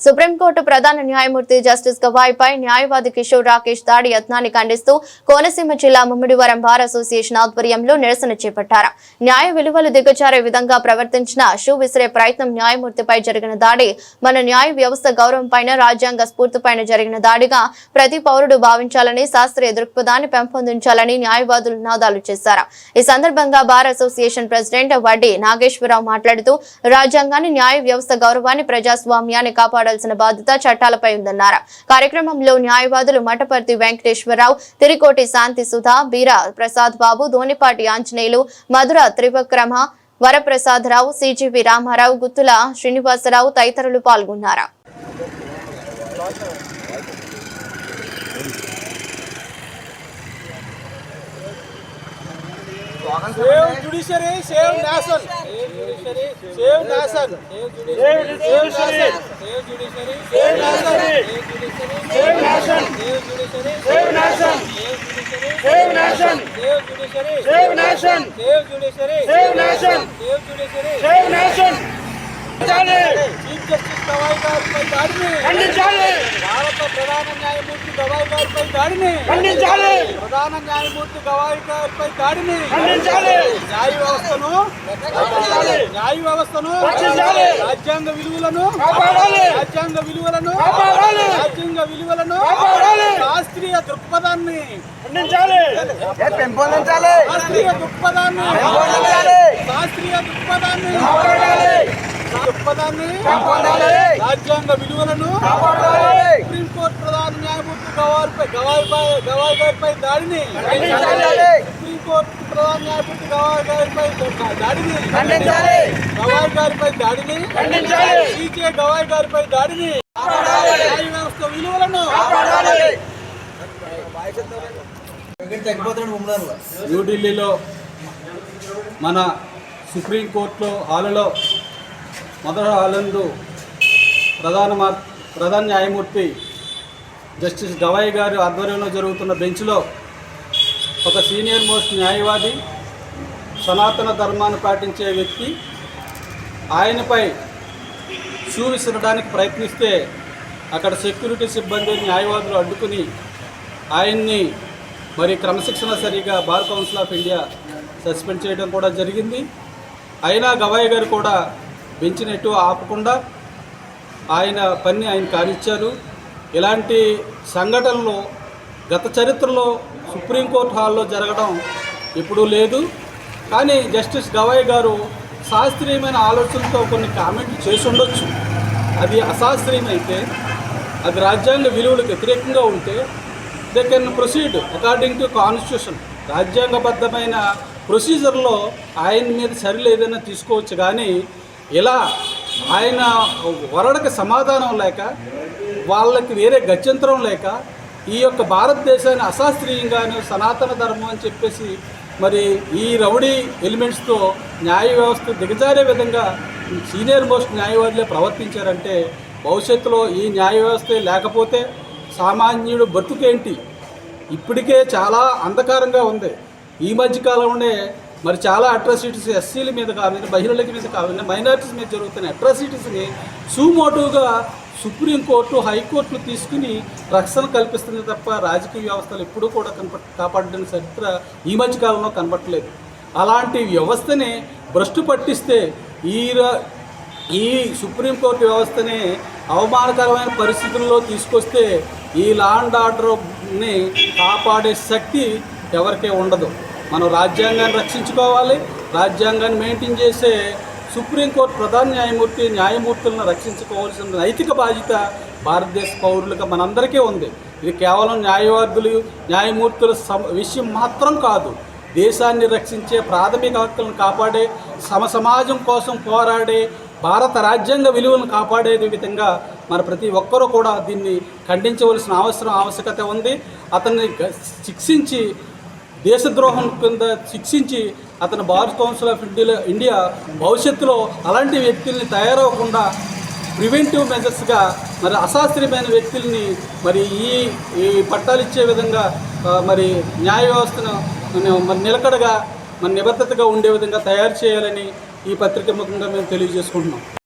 Supreme court ప్రధాన న్యాయమూర్తి justice గవాయ్పై న్యాయవాది కిషోర్ రాకేష్ దాడి యత్నాన్ని ఖండిస్తూ కోనసీమ జిల్లా ముమ్మిడివరం బార్ అసోసియేషన్ ఆధ్వర్యంలో నిరసన చేపట్టారు. న్యాయ విలువలు దిగజారే విధంగా ప్రవర్తించిన షూ విసిరే ప్రయత్నం న్యాయమూర్తిపై జరిగిన దాడి మన న్యాయ వ్యవస్థ గౌరవంపైన రాజ్యాంగ స్ఫూర్తిపైన జరిగిన దాడిగా ప్రతి పౌరుడు భావించాలని శాస్త్రీయ దృక్పథాన్ని పెంపొందించాలని న్యాయవాదులు నినాదాలు చేశారు. ఈ సందర్భంగా బార్ అసోసియేషన్ ప్రెసిడెంట్ వడ్డీ నాగేశ్వరరావు మాట్లాడుతూ రాజ్యాంగాన్ని, న్యాయ వ్యవస్థ గౌరవాన్ని, ప్రజాస్వామ్యాన్ని కాపాడాల్సిన బాధ్యత చట్టాలపై ఉందన్నారు. కార్యక్రమంలో న్యాయవాదులు మఠపర్తి వెంకటేశ్వరరావు, తిరికోటి శాంతి సుధా, బీర ప్రసాద్ బాబు, ధోనిపాటి ఆంజనేయులు, మధుర త్రివిక్రమ, వరప్రసాదరావు, సిజివి రామారావు, గుత్తుల శ్రీనివాసరావు తదితరులు పాల్గొన్నారు. Save judiciary, save nation. Save nation. Save judiciary. Save judiciary. Save nation. Save nation. Save nation. Save nation. Save judiciary. Save nation. Save judiciary. Save nation. Save judiciary. Save nation. Chief justice Gavai గారిపై దాడిని ఖండించాలి. భారత ప్రధాన న్యాయమూర్తి గవాయ్ గారిపై దాడిని ఖండించాలి. ప్రధాన న్యాయమూర్తి గవాయ్ గారిపై దాడిని ఖండించాలి. న్యాయ వ్యవస్థను రక్షించాలి. రాజ్యాంగ విలువలను కాపాడాలి. రాజ్యాంగ విలువలను కాపాడాలి. రాజ్యాంగ విలువలను కాపాడాలి. శాస్త్రీయ దృక్పథాన్ని ఖండించాలి. పెంపొందించాలి. శాస్త్రీయ దృక్పథాన్ని పెంపొందించాలి. శాస్త్రీయ దృక్పథాన్ని కాపాడాలి. రాజ్యాంగ విలువలను సుప్రీంకోర్టు ప్రధాన న్యాయమూర్తి గవాయ్ గారిపై దాడిని సుప్రీంకోర్టు ప్రధాన న్యాయమూర్తి గవాయ్ గారిపై దాడిని సిజే గవాయ్ గారిపై దాడిని న్యాయ వ్యవస్థ విలువలను న్యూఢిల్లీలో మన సుప్రీంకోర్టులో హాలులో మొదటి హాలందు ప్రధాన న్యాయమూర్తి జస్టిస్ గవాయ్ గారి ఆధ్వర్యంలో జరుగుతున్న బెంచ్లో ఒక సీనియర్ మోస్ట్ న్యాయవాది, సనాతన ధర్మాన్ని పాటించే వ్యక్తి ఆయనపై షూ విసరడానికి ప్రయత్నిస్తే అక్కడ సెక్యూరిటీ సిబ్బంది, న్యాయవాదులు అడ్డుకుని ఆయన్ని క్రమశిక్షణ సరిగా bar council of India suspend చేయడం కూడా జరిగింది. అయినా గవాయ్ గారు కూడా బెంచ్ని ఎటు ఆపకుండా ఆయన పని ఆయన కానిచ్చారు. ఇలాంటి సంఘటనలు గత చరిత్రలో సుప్రీంకోర్టు హాల్లో జరగడం ఎప్పుడూ లేదు. కానీ జస్టిస్ గవాయ్ గారు శాస్త్రీయమైన ఆలోచనలతో కొన్ని కామెంట్లు చేసి ఉండొచ్చు. అది అశాస్త్రీయమైతే, అది రాజ్యాంగ విలువలకు వ్యతిరేకంగా ఉంటే they can proceed according to constitution. రాజ్యాంగబద్ధమైన ప్రొసీజర్లో ఆయన మీద చర్యలు ఏదైనా తీసుకోవచ్చు. కానీ ఇలా ఆయన వరడకి సమాధానం లేక, వాళ్ళకి వేరే గత్యంతరం లేక ఈ యొక్క భారతదేశాన్ని అశాస్త్రీయంగాను సనాతన ధర్మం అని చెప్పేసి ఈ రౌడీ ఎలిమెంట్స్తో న్యాయ వ్యవస్థ దిగజారే విధంగా సీనియర్ మోస్ట్ న్యాయవాదులే ప్రవర్తించారంటే భవిష్యత్తులో ఈ న్యాయ వ్యవస్థే లేకపోతే సామాన్యుడు బతుకేంటి? ఇప్పటికే చాలా అంధకారంగా ఉంది. ఈ మధ్యకాలంలోనే చాలా అట్రాసిటీస్ ఎస్సీల మీద కావాలి, మహిళల మీద కావాలి, మైనారిటీస్ మీద జరుగుతున్న అట్రాసిటీస్ని సుమోటుగా సుప్రీంకోర్టు, హైకోర్టులు తీసుకుని రక్షణ కల్పిస్తుంది తప్ప రాజకీయ వ్యవస్థలు ఎప్పుడూ కూడా కాపాడడం చరిత్ర ఈ మధ్యకాలంలో కనబట్టలేదు. అలాంటి వ్యవస్థని భ్రష్టు పట్టిస్తే ఈ సుప్రీంకోర్టు వ్యవస్థని అవమానకరమైన పరిస్థితుల్లో తీసుకొస్తే ఈ లా అండ్ ఆర్డర్ని కాపాడే శక్తి ఎవరికే ఉండదు. మనం రాజ్యాంగాన్ని రక్షించుకోవాలి. రాజ్యాంగాన్ని మెయింటైన్ చేసే సుప్రీంకోర్టు ప్రధాన న్యాయమూర్తులను రక్షించుకోవాల్సిన నైతిక బాధ్యత భారతదేశ పౌరులుగా మనందరికీ ఉంది. ఇది కేవలం న్యాయమూర్తుల విషయం మాత్రం కాదు. దేశాన్ని రక్షించే, ప్రాథమిక హక్కులను కాపాడే, సమాజం కోసం పోరాడే, భారత రాజ్యాంగ విలువలను కాపాడే విధంగా ప్రతి ఒక్కరూ కూడా దీన్ని ఖండించవలసిన ఆవశ్యకత ఉంది. అతన్ని శిక్షించి, దేశద్రోహం కింద శిక్షించి అతను బార్ కౌన్సిల్ ఆఫ్ ఇండియా భవిష్యత్తులో అలాంటి వ్యక్తుల్ని తయారవకుండా ప్రివెంటివ్ మెజర్స్గా అశాస్త్రీయమైన వ్యక్తుల్ని ఈ పట్టాలు ఇచ్చే విధంగా న్యాయ వ్యవస్థను నిలకడగా నిబద్ధతగా ఉండే విధంగా తయారు చేయాలని ఈ పత్రిక ముఖంగా మేము తెలియజేసుకుంటున్నాం.